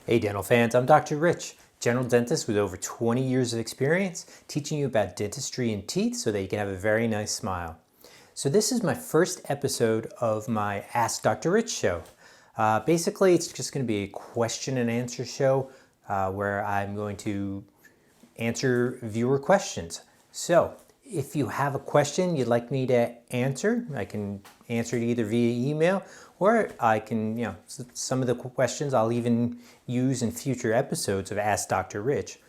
Hey dental fans, I'm Dr. Rich, general dentist with over 20 years of experience teaching you about dentistry and teeth so that you can have a very nice smile. So this is my first episode of my Ask Dr. Rich show. Basically, it's just going to be a question and answer show where I'm going to answer viewer questions. So if you have a question you'd like me to answer, I can answer it either via email or I can, some of the questions I'll even use in future episodes of Ask Dr. Rich.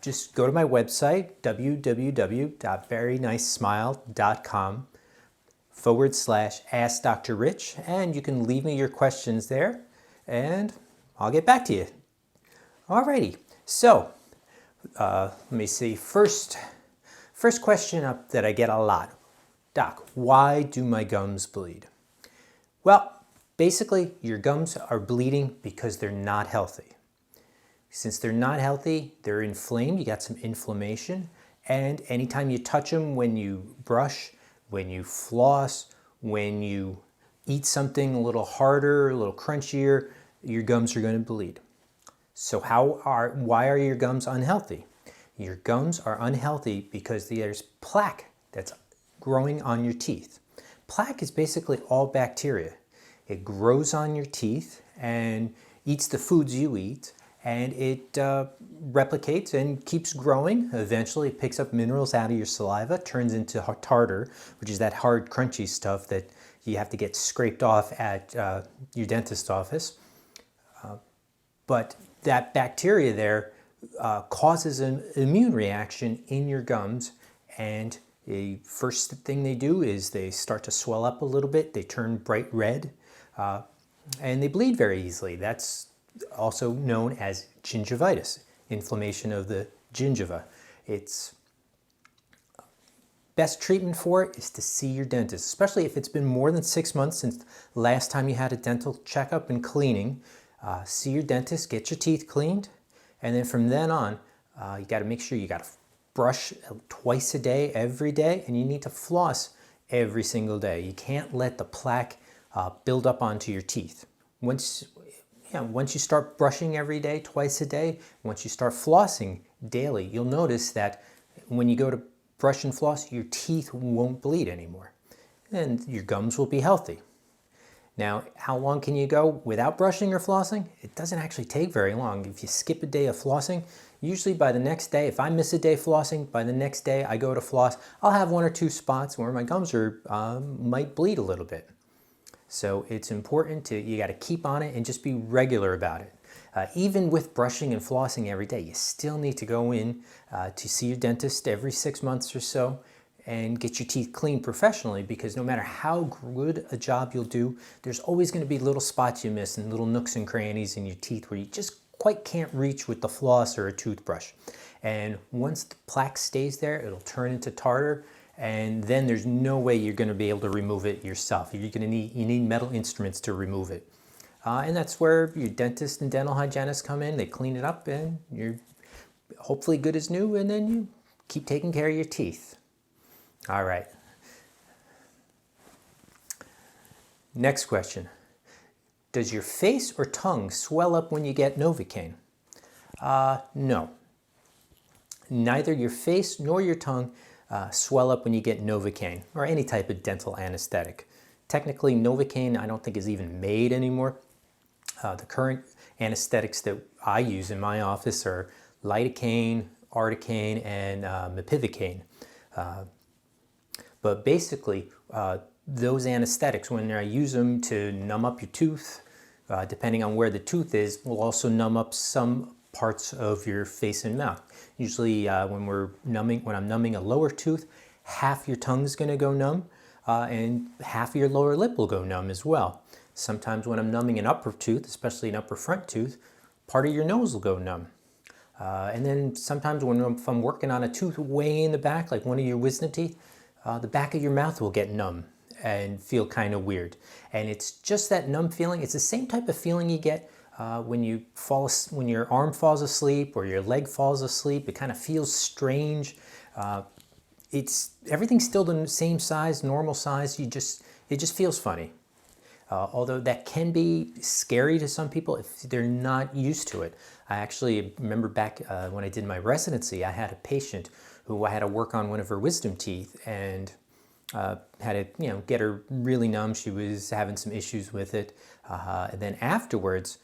Just go to my website, www.verynicesmile.com/Ask Dr. Rich, and you can leave me your questions there and I'll get back to you. Alrighty, so let me see. First question up that I get a lot. Doc, why do my gums bleed? Well, basically, your gums are bleeding because they're not healthy. Since they're not healthy, they're inflamed. You got some inflammation. And anytime you touch them, when you brush, when you floss, when you eat something a little harder, a little crunchier, your gums are going to bleed. So why are your gums unhealthy? Your gums are unhealthy because there's plaque that's growing on your teeth. Plaque is basically all bacteria. It grows on your teeth and eats the foods you eat, and it replicates and keeps growing. Eventually it picks up minerals out of your saliva, turns into tartar, which is that hard crunchy stuff that you have to get scraped off at your dentist's office. But that bacteria there causes an immune reaction in your gums, and the first thing they do is they start to swell up a little bit. They turn bright red, and they bleed very easily. That's also known as gingivitis, inflammation of the gingiva. It's best treatment for it is to see your dentist, especially if it's been more than 6 months since the last time you had a dental checkup and cleaning. See your dentist, get your teeth cleaned, and then from then on, you got to make sure you got to brush twice a day, every day, and you need to floss every single day. You can't let the plaque build up onto your teeth. Once you start brushing every day, twice a day, once you start flossing daily, you'll notice that when you go to brush and floss, your teeth won't bleed anymore, and your gums will be healthy. Now, how long can you go without brushing or flossing? It doesn't actually take very long. If you skip a day of flossing, usually by the next day, if I miss a day flossing, by the next day I go to floss, I'll have 1 or 2 spots where my gums might bleed a little bit. So it's important you got to keep on it and just be regular about it. Even with brushing and flossing every day, you still need to go in to see your dentist every 6 months or so and get your teeth cleaned professionally, because no matter how good a job you'll do, there's always going to be little spots you miss and little nooks and crannies in your teeth where you just quite can't reach with the floss or a toothbrush. And once the plaque stays there, it'll turn into tartar, and then there's no way you're going to be able to remove it yourself. You need metal instruments to remove it. And that's where your dentist and dental hygienist come in. They clean it up and you're hopefully good as new, and then you keep taking care of your teeth. All right. Next question. Does your face or tongue swell up when you get Novocaine? No. Neither your face nor your tongue swell up when you get Novocaine or any type of dental anesthetic. Technically, Novocaine I don't think is even made anymore. The current anesthetics that I use in my office are lidocaine, articaine, and mepivacaine. But basically, those anesthetics, when I use them to numb up your tooth, depending on where the tooth is, will also numb up some parts of your face and mouth. Usually when I'm numbing a lower tooth, half your tongue is going to go numb, and half of your lower lip will go numb as well. Sometimes when I'm numbing an upper tooth, especially an upper front tooth, part of your nose will go numb. And then sometimes if I'm working on a tooth way in the back, like one of your wisdom teeth, the back of your mouth will get numb and feel kind of weird. And it's just that numb feeling. It's the same type of feeling you get when your arm falls asleep or your leg falls asleep. It kind of feels strange. Everything's still the same size, normal size. It just feels funny. although that can be scary to some people if they're not used to it. I actually remember back when I did my residency, I had a patient who I had to work on one of her wisdom teeth, and had to get her really numb. She was having some issues with it, and then afterwards,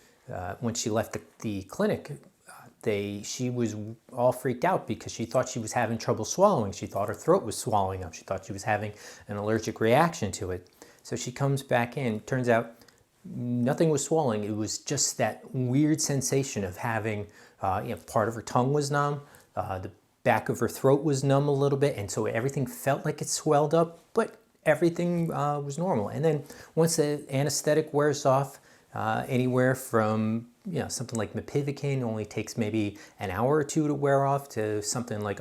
when she left the clinic, she was all freaked out because she thought she was having trouble swallowing. She thought her throat was swallowing up. She thought she was having an allergic reaction to it. So she comes back in. Turns out nothing was swallowing. It was just that weird sensation of having, part of her tongue was numb, the back of her throat was numb a little bit, and so everything felt like it swelled up, but everything was normal. And then once the anesthetic wears off, anywhere from something like mepivacaine only takes maybe an hour or two to wear off, to something like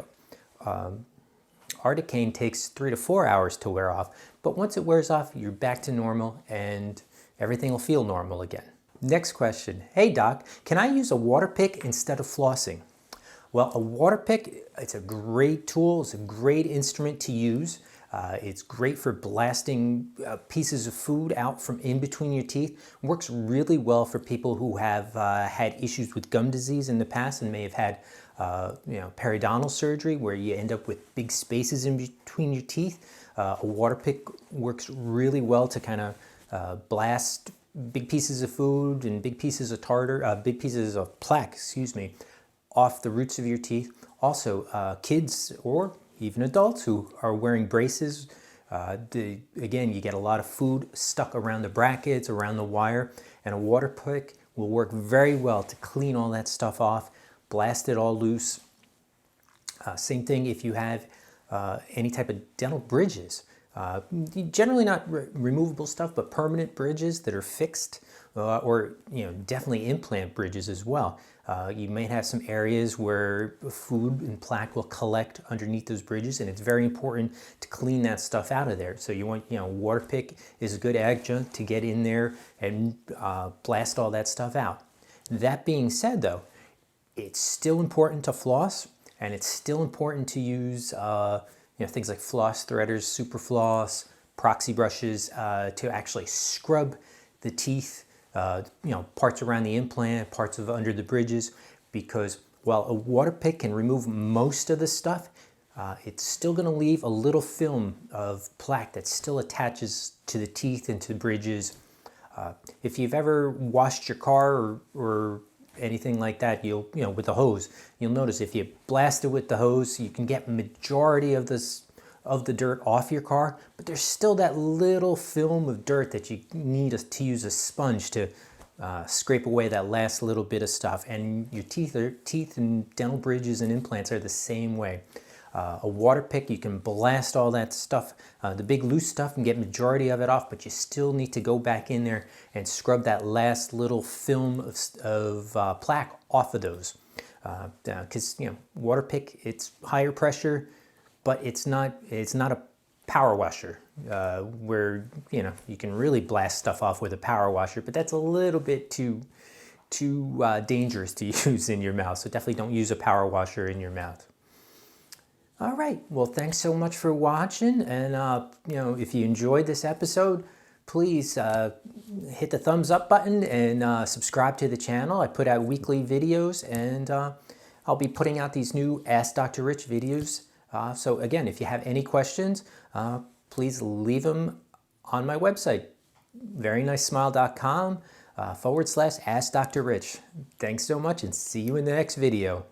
articaine takes 3 to 4 hours to wear off. But once it wears off, you're back to normal and everything will feel normal again. Next question. Hey doc, can I use a waterpik instead of flossing? Well, a waterpik, it's a great tool. It's a great instrument to use. It's great for blasting pieces of food out from in between your teeth. Works really well for people who have had issues with gum disease in the past and may have had periodontal surgery where you end up with big spaces in between your teeth. A waterpik works really well to kind of blast big pieces of food and big pieces of tartar, big pieces of plaque, off the roots of your teeth. Also, kids or even adults who are wearing braces, again, you get a lot of food stuck around the brackets, around the wire, and a waterpik will work very well to clean all that stuff off, blast it all loose. Same thing if you have any type of dental bridges. Generally not removable stuff, but permanent bridges that are fixed, or definitely implant bridges as well. You may have some areas where food and plaque will collect underneath those bridges, and it's very important to clean that stuff out of there. So you want, waterpik is a good adjunct to get in there and blast all that stuff out. That being said, though, it's still important to floss, and it's still important to use things like floss threaders, super floss, proxy brushes to actually scrub the teeth, parts around the implant, parts of under the bridges, because while a waterpik can remove most of the stuff, it's still going to leave a little film of plaque that still attaches to the teeth and to the bridges. If you've ever washed your car or anything like that, with the hose, you'll notice if you blast it with the hose, you can get majority of the dirt off your car, but there's still that little film of dirt that you need to use a sponge to scrape away that last little bit of stuff. And your teeth and dental bridges and implants are the same way. A waterpik, you can blast all that stuff, the big loose stuff, and get majority of it off, but you still need to go back in there and scrub that last little film of plaque off of those. Because waterpik, it's higher pressure, but it's not a power washer where you can really blast stuff off with a power washer, but that's a little bit too dangerous to use in your mouth. So definitely don't use a power washer in your mouth. All right, well, thanks so much for watching, and if you enjoyed this episode, please hit the thumbs up button and subscribe to the channel. I put out weekly videos, and I'll be putting out these new Ask Dr. Rich videos. So again, if you have any questions, please leave them on my website, verynicesmile.com /Ask Dr. Rich. Thanks so much, and see you in the next video.